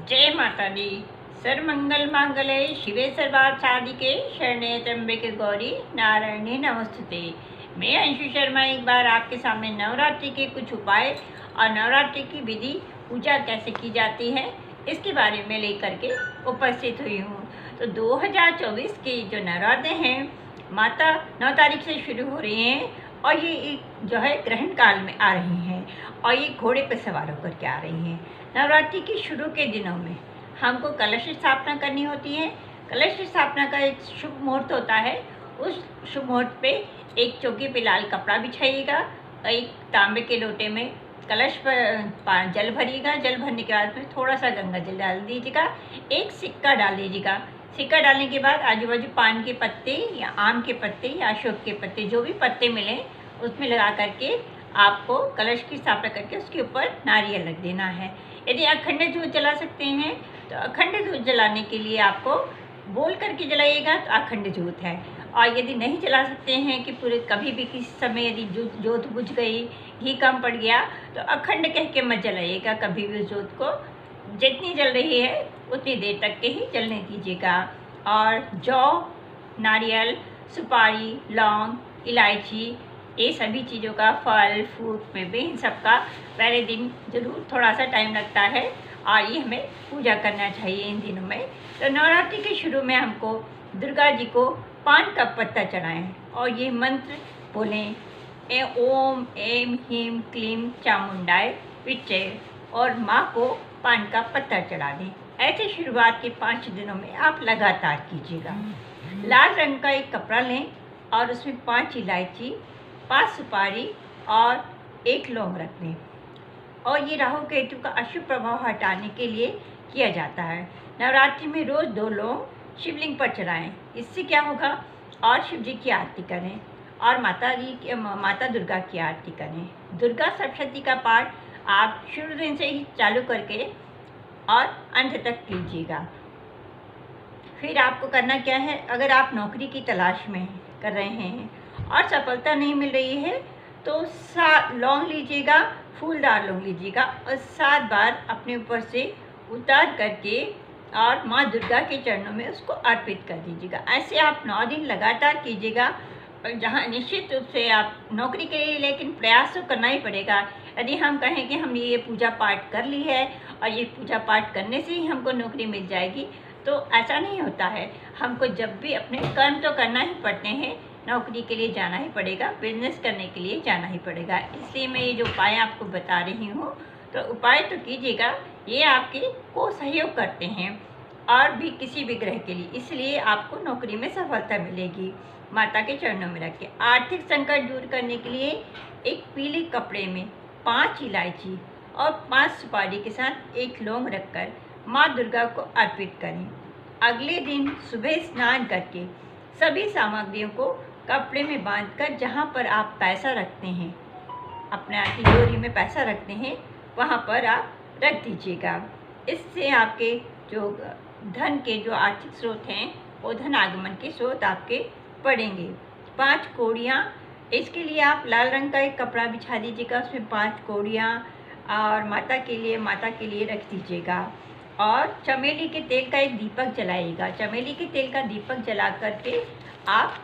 जय माता दी। सर्वमंगल मांगल्ये शिवे सर्वार्थ साधिके शरण्ये त्र्यंबके गौरी नारायणी नमस्तुते। मैं अंशु शर्मा एक बार आपके सामने नवरात्रि के कुछ उपाय और नवरात्रि की विधि पूजा कैसे की जाती है इसके बारे में लेकर के उपस्थित हुई हूँ। तो 2024 के जो नवरात्रे हैं माता 9 तारीख से शुरू हो रही हैं और ये एक जो है ग्रहण काल में आ रही हैं और ये घोड़े पर सवार होकर के आ रही हैं। नवरात्रि के शुरू के दिनों में हमको कलश स्थापना करनी होती है। कलश स्थापना का एक शुभ मुहूर्त होता है। उस शुभ मुहूर्त पे एक चौकी पे लाल कपड़ा बिछाइएगा, एक तांबे के लोटे में कलश पर जल भरिएगा। जल भरने के बाद में थोड़ा सा गंगा जल डाल दीजिएगा, एक सिक्का डाल दीजिएगा। सिक्का डालने के बाद आजू बाजू पान के पत्ते या आम के पत्ते या अशोक के पत्ते जो भी पत्ते मिलें उसमें लगा करके आपको कलश की स्थापना करके उसके ऊपर नारियल रख देना है। यदि अखंड ज्योत जला सकते हैं तो अखंड ज्योत जलाने के लिए आपको बोल करके जलाइएगा तो अखंड ज्योत है। और यदि नहीं जला सकते हैं कि पूरे कभी भी किसी समय यदि ज्योत बुझ गई, घी कम पड़ गया तो अखंड कह के मत जलाइएगा। कभी भी उस ज्योत को जितनी जल रही है उतनी देर तक के ही जलने दीजिएगा। और जौ, नारियल, सुपारी, लौंग, इलायची, ये सभी चीज़ों का फल फ्रूट में भी इन सबका पहले दिन ज़रूर थोड़ा सा टाइम लगता है और ये हमें पूजा करना चाहिए इन दिनों में। तो नवरात्रि के शुरू में हमको दुर्गा जी को पान का पत्ता चढ़ाएं और ये मंत्र बोलें, ओम ऐं ह्रीं क्लीं चामुंडाय विच्चे, और माँ को पान का पत्ता चढ़ा दें। ऐसे शुरुआत के 5 दिनों में आप लगातार कीजिएगा। लाल रंग का एक कपड़ा लें और उसमें 5 इलायची, 5 सुपारी और 1 लौंग रख दें। और ये राहु केतु का अशुभ प्रभाव हटाने के लिए किया जाता है। नवरात्रि में रोज़ 2 लौंग शिवलिंग पर चढ़ाएं। इससे क्या होगा, और शिव जी की आरती करें और माता दुर्गा की आरती करें। दुर्गा सप्तशती का पाठ आप शुरू दिन से ही चालू करके और अंत तक कीजिएगा। फिर आपको करना क्या है, अगर आप नौकरी की तलाश में कर रहे हैं और सफलता नहीं मिल रही है तो 7 लौंग लीजिएगा, फूलदार लौंग लीजिएगा और 7 बार अपने ऊपर से उतार करके और माँ दुर्गा के चरणों में उसको अर्पित कर दीजिएगा। ऐसे आप 9 दिन लगातार कीजिएगा। और जहाँ निश्चित रूप से आप नौकरी के लिए लेकिन प्रयास तो करना ही पड़ेगा। यदि हम कहें कि हमने ये पूजा पाठ कर ली है और ये पूजा पाठ करने से ही हमको नौकरी मिल जाएगी तो ऐसा नहीं होता है। हमको जब भी अपने कर्म तो करना ही पड़ते हैं, नौकरी के लिए जाना ही पड़ेगा, बिजनेस करने के लिए जाना ही पड़ेगा। इसलिए मैं ये जो उपाय आपको बता रही हूँ तो उपाय तो कीजिएगा, ये आपके को सहयोग करते हैं और भी किसी भी ग्रह के लिए, इसलिए आपको नौकरी में सफलता मिलेगी। माता के चरणों में रख के आर्थिक संकट दूर करने के लिए एक पीले कपड़े में 5 इलायची और 5 सुपारी के साथ 1 लौंग रखकर माँ दुर्गा को अर्पित करें। अगले दिन सुबह स्नान करके सभी सामग्रियों को कपड़े में बांधकर जहाँ पर आप पैसा रखते हैं, अपने तिजोरी में पैसा रखते हैं, वहाँ पर आप रख दीजिएगा। इससे आपके जो धन के जो आर्थिक स्रोत हैं वो धन आगमन के स्रोत आपके पड़ेंगे। 5 कौड़ियाँ, इसके लिए आप लाल रंग का एक कपड़ा बिछा दीजिएगा, उसमें 5 कौड़ियाँ और माता के लिए रख दीजिएगा। और चमेली के तेल का एक दीपक जलाइएगा। चमेली के तेल का दीपक जला करके आप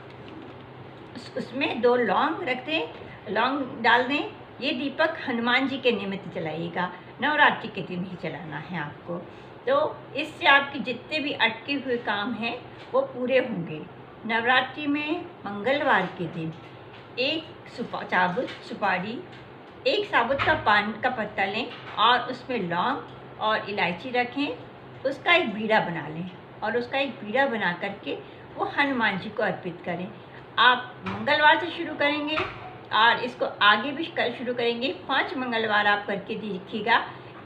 उसमें 2 लौंग रख दें, लौंग डाल दें। ये दीपक हनुमान जी के निमित्त जलाइएगा, नवरात्रि के दिन ही जलाना है आपको। तो इससे आपके जितने भी अटके हुए काम हैं वो पूरे होंगे। नवरात्रि में मंगलवार के दिन एक साबुत सुपारी, 1 साबुत का पान का पत्ता लें और उसमें लौंग और इलायची रखें। उसका एक बीड़ा बना लें और उसका एक बीड़ा बना करके वो हनुमान जी को अर्पित करें। आप मंगलवार से शुरू करेंगे और इसको आगे भी शुरू करेंगे। 5 मंगलवार आप करके देखिएगा,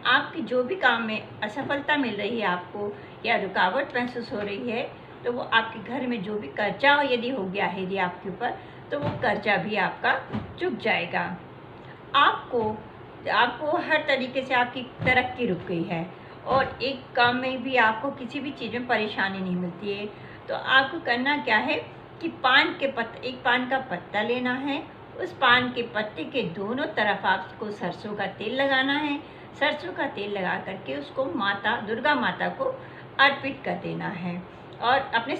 आपके जो भी काम में असफलता मिल रही है आपको या रुकावट महसूस हो रही है तो वो आपके घर में जो भी कर्जा यदि हो गया है यदि आपके ऊपर, तो वो कर्जा भी आपका चुक जाएगा। आपको हर तरीके से आपकी तरक्की रुक गई है और एक काम में भी आपको किसी भी चीज़ में परेशानी नहीं मिलती है, तो आपको करना क्या है कि एक पान का पत्ता लेना है। उस पान के पत्ते के दोनों तरफ आपको सरसों का तेल लगाना है। सरसों का तेल लगा करके उसको माता दुर्गा माता को अर्पित कर देना है। और अपने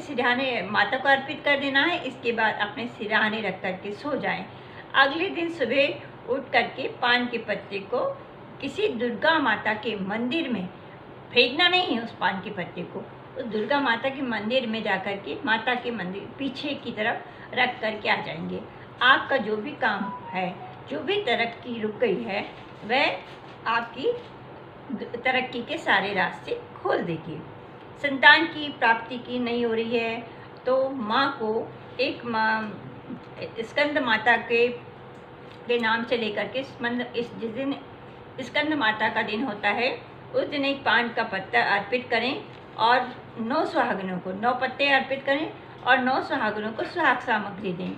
सिरहाने माता को अर्पित कर देना है। इसके बाद अपने सिरहाने रख करके सो जाएं। अगले दिन सुबह उठ करके पान के पत्ते को किसी दुर्गा माता के मंदिर में फेंकना नहीं है। उस पान के पत्ते को उस दुर्गा माता के मंदिर में जा कर के माता के मंदिर पीछे की तरफ रख करके आ जाएंगे। आपका जो भी काम है, जो भी तरक्की रुक गई है, वह आपकी तरक्की के सारे रास्ते खोल देगी। संतान की प्राप्ति की नहीं हो रही है तो माँ को एक स्कंद माता के नाम से लेकर के जिस दिन स्कंद माता का दिन होता है उस दिन एक पान का पत्ता अर्पित करें और 9 सुहागनों को 9 पत्ते अर्पित करें और 9 सुहागनों को सुहाग सामग्री दें।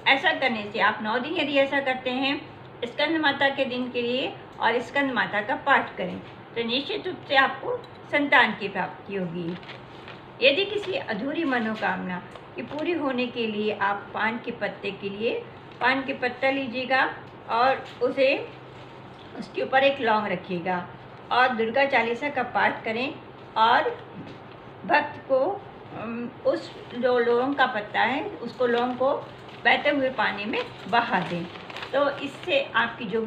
ऐसा करने से आप 9 दिन यदि ऐसा करते हैं स्कंद माता के दिन के लिए और स्कंद माता का पाठ करें तो निश्चित रूप से आपको संतान की प्राप्ति होगी। यदि किसी अधूरी मनोकामना की पूरी होने के लिए आप पान के पत्ते के लिए पान के पत्ता लीजिएगा और उसके ऊपर एक लौंग रखिएगा और दुर्गा चालीसा का पाठ करें और भक्त को उस जो लौंग का पत्ता है उसको लौंग को बहते हुए पानी में बहा दें। तो इससे आपकी जो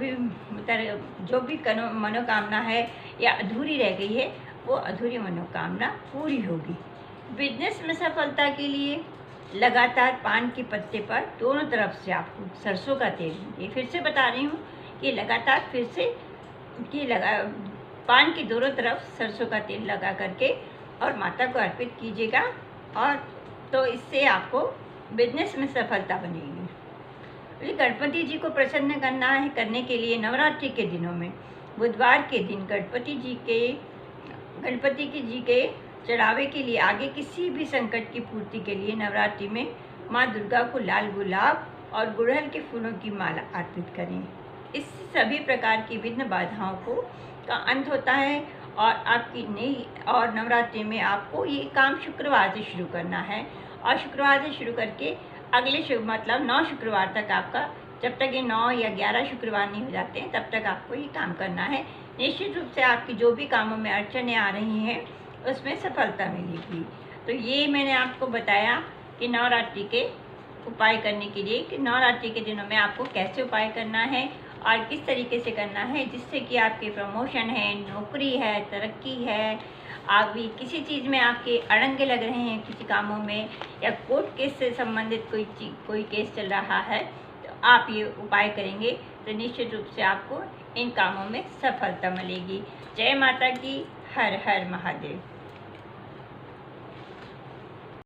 भी मनोकामना है या अधूरी रह गई है वो अधूरी मनोकामना पूरी होगी। बिजनेस में सफलता के लिए लगातार पान के पत्ते पर दोनों तरफ से आपको सरसों का तेल, ये फिर से बता रही हूँ कि लगातार पान की दोनों तरफ सरसों का तेल लगा करके और माता को अर्पित कीजिएगा और तो इससे आपको बिजनेस में सफलता बनेगी। गणपति जी को प्रसन्न करने के लिए नवरात्रि के दिनों में बुधवार के दिन गणपति जी के चढ़ावे के लिए आगे किसी भी संकट की पूर्ति के लिए नवरात्रि में माँ दुर्गा को लाल गुलाब और गुड़हल के फूलों की माला अर्पित करें। इससे सभी प्रकार की विघ्न बाधाओं का अंत होता है और नवरात्रि में आपको ये काम शुक्रवार से शुरू करना है और शुक्रवार से शुरू करके अगले 9 शुक्रवार तक आपका, जब तक ये 9 या 11 शुक्रवार नहीं हो जाते हैं तब तक आपको ये काम करना है। निश्चित रूप से आपकी जो भी कामों में अड़चनें आ रही हैं उसमें सफलता मिलेगी। तो ये मैंने आपको बताया कि नवरात्रि के उपाय करने के लिए कि नवरात्रि के दिनों में आपको कैसे उपाय करना है और किस तरीके से करना है जिससे कि आपके प्रमोशन है, नौकरी है, तरक्की है, आप भी किसी चीज़ में आपके अड़ंगे लग रहे हैं, किसी कामों में या कोर्ट केस से संबंधित कोई केस चल रहा है तो आप ये उपाय करेंगे तो निश्चित रूप से आपको इन कामों में सफलता मिलेगी। जय माता की। हर हर महादेव।